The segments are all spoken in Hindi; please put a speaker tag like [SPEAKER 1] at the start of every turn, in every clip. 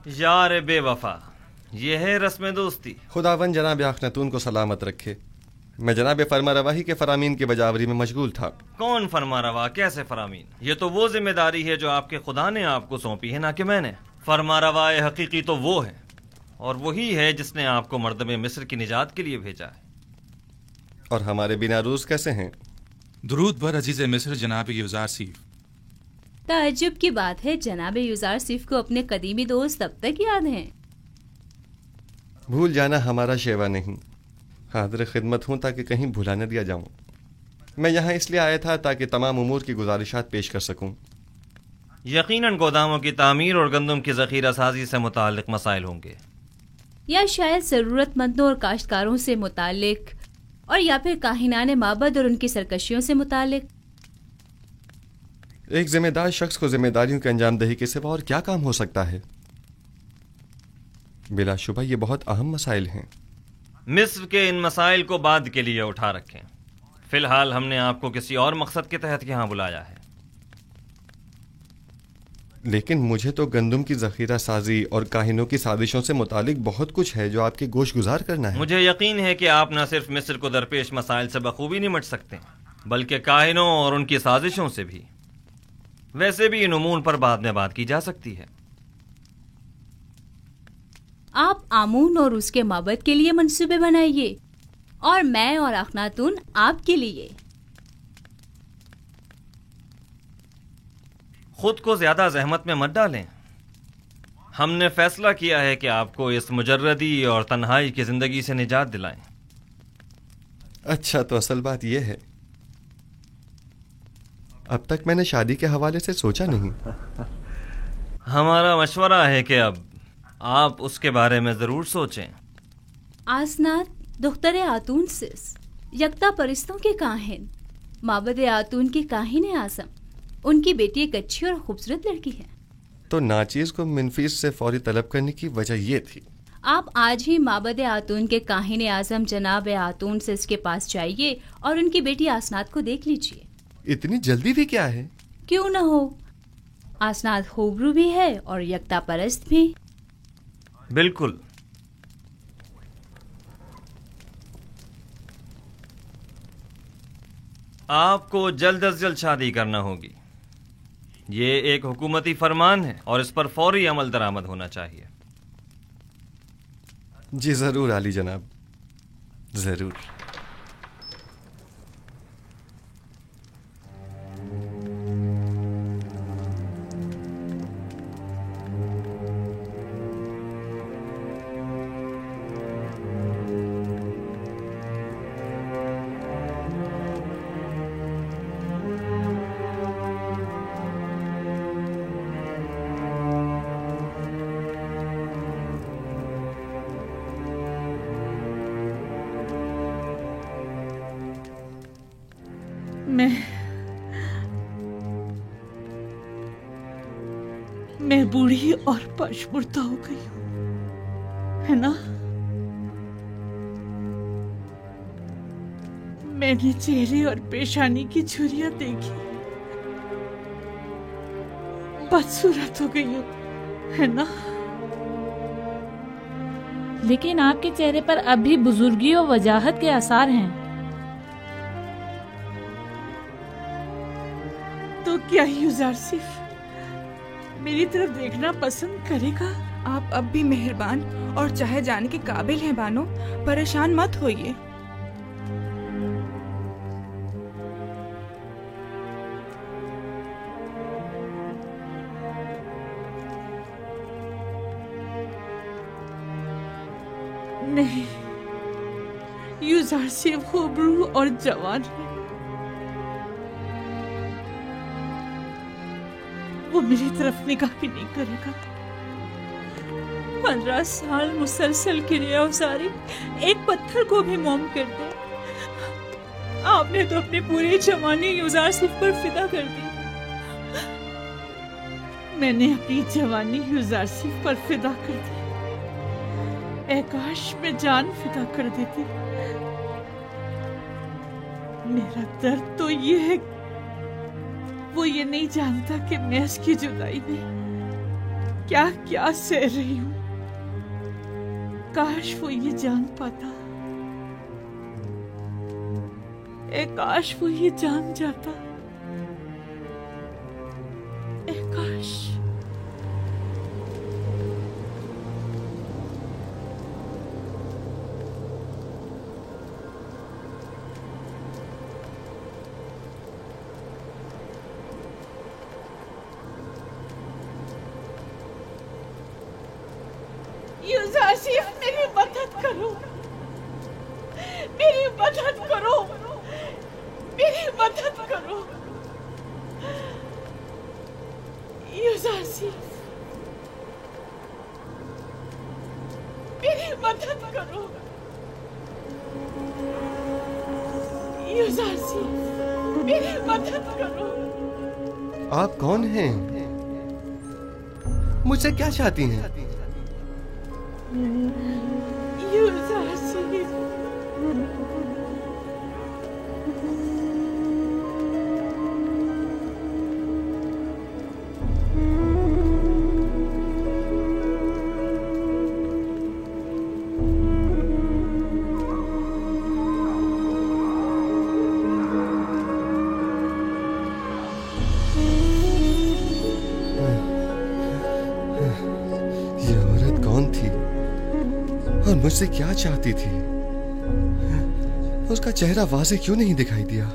[SPEAKER 1] यार बेवफा, ये है रस्म दोस्ती।
[SPEAKER 2] खुदावन जनाब अखनातून को सलामत रखे। मैं जनाब फरमारवाही के फरामीन की बजावरी में मशगूल था।
[SPEAKER 1] कौन फरमारवा, कैसे फरामीन? ये तो वो जिम्मेदारी है जो आपके खुदा ने आपको सौंपी है, ना कि मैंने। फरमारवाए हकीकी तो वो है, और वही है जिसने आपको मर्दमे मिस्र की निजात के लिए भेजा है।
[SPEAKER 2] और हमारे बिना रूस कैसे हैं?
[SPEAKER 3] दुरूद बर अजीज मिस्र जनाब यूजार सीफ।
[SPEAKER 4] ताज्जुब की बात है, जनाब यूजार सिफ को अपने कदीमी दोस्त तब तक याद हैं।
[SPEAKER 2] भूल जाना हमारा शेवा नहीं। हाजिर खिदमत हूँ ताकि कहीं भुला न दिया जाऊँ। मैं यहाँ इसलिए आया था ताकि तमाम उमूर की गुजारिशात पेश कर सकूँ।
[SPEAKER 1] यकीनन गोदामों की तामीर और गंदम की जखीरा साजी से मुताल्लिक मसाइल होंगे,
[SPEAKER 4] या शायद जरूरतमंदों और काश्तकारों से मुताल्लिक, और या फिर काहिनाने माबद और उनकी सरकशियों से मुताल्लिक।
[SPEAKER 2] एक जिम्मेदार शख्स को जिम्मेदारियों की अंजामदही के सिवा और क्या काम हो सकता है? बिलाशुबा ये बहुत अहम मसाइल हैं।
[SPEAKER 1] मिस्र के इन मसाइल को बाद के लिए उठा रखें। फिलहाल हमने आपको किसी और मकसद के तहत यहाँ बुलाया है।
[SPEAKER 2] लेकिन मुझे तो गंदम की जखीरा साजी और काहिनों की साजिशों से मुतालिक बहुत कुछ है जो आपके गोश गुजार करना है।
[SPEAKER 1] मुझे यकीन है कि आप न सिर्फ मिस्र को दरपेश मसाइल से बखूबी निमट सकते, बल्कि काहिनों और उनकी साजिशों से भी। वैसे भी इन उमूर पर बाद में बात की जा सकती है।
[SPEAKER 4] आप आमून और उसके माबद के लिए मंसूबे बनाइए, और मैं और अखनातून आपके लिए।
[SPEAKER 1] खुद को ज्यादा जहमत में मत डालें। हमने फैसला किया है कि आपको इस मुजर्रदी और तन्हाई की जिंदगी से निजात दिलाएं।
[SPEAKER 2] अच्छा, तो असल बात यह है, अब तक मैंने शादी के हवाले से सोचा नहीं।
[SPEAKER 1] हमारा मशवरा है कि अब आप उसके बारे में जरूर सोचें।
[SPEAKER 4] आसनात दुख्तर आतून सिस, यकता परिस्तों के काहिन, माबद आतून के काहिन आजम। उनकी बेटी एक अच्छी और खूबसूरत लड़की है।
[SPEAKER 2] तो नाचीज को मिनफीस से फौरी तलब करने की वजह ये थी।
[SPEAKER 4] आप आज ही माबद आतून के काहिन आजम जनाब आतून सिस के पास जाइए और उनकी बेटी आसनात को देख लीजिए।
[SPEAKER 2] इतनी जल्दी भी क्या है?
[SPEAKER 4] क्यों न हो, आसनात खूबरू भी है और यकता परस्त भी।
[SPEAKER 1] बिल्कुल। आपको जल्द अज जल्द शादी करना होगी। ये एक हुकूमती फरमान है और इस पर फौरी अमल दरामद होना चाहिए।
[SPEAKER 2] जी जरूर आली जनाब, जरूर।
[SPEAKER 5] मैं बूढ़ी और पशमुर्दा हो गई हूँ, है ना? मैंने चेहरे और पेशानी की झुर्रियां देखी, बदसूरत हो गई हूँ, है ना?
[SPEAKER 6] लेकिन आपके चेहरे पर अब भी बुजुर्गी और वजाहत के आसार हैं।
[SPEAKER 5] तो क्या यूजार सिर्फ मेरी तरफ देखना पसंद करेगा?
[SPEAKER 7] आप अब भी मेहरबान और चाहे जाने के काबिल हैं बानो, परेशान मत होइए।
[SPEAKER 5] नहीं, यूजार सिर्फ खूबरू और जवान है। वो मेरी तरफ निगाह भी नहीं करेगा। 15 साल मुसलसल क्रिया उसारी एक पत्थर को भी मोम कर दे। आपने तो अपनी पूरी जवानी यूजार सिर्फ पर फिदा कर दी। मैंने अपनी जवानी यूजार सिर्फ पर फिदा कर दी। काश में जान फिदा कर देती। मेरा दर्द तो ये है, वो ये नहीं जानता कि मैं इसकी जुदाई में क्या क्या सह रही हूँ। काश वो ये जान पाता, काश वो ये जान जाता, काश। यूसुफ, मेरी मदद करो, मेरी मदद करो, मेरी मदद करो। यूसुफ, मेरी मदद करो। यूसुफ, मेरी मदद करो।
[SPEAKER 2] आप कौन हैं? मुझसे क्या चाहती हैं? और मुझसे क्या चाहती थी? उसका चेहरा वाज़ेह क्यों नहीं दिखाई दिया?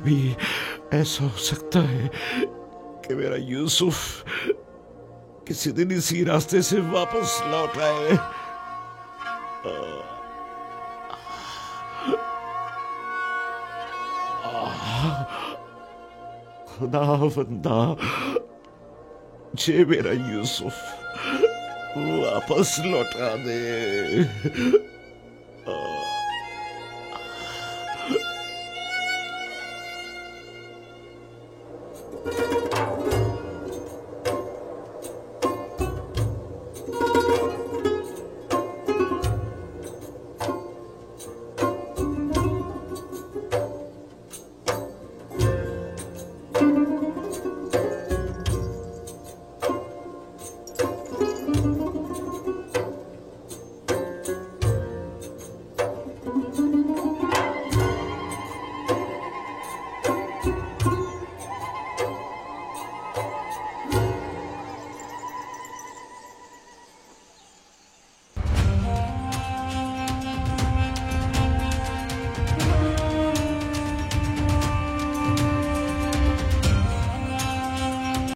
[SPEAKER 8] कभी ऐसा हो सकता है कि मेरा यूसुफ किसी दिन इसी रास्ते से वापस लौट आए। खुदा बंदा, मुझे मेरा यूसुफ वापस लौटा दे।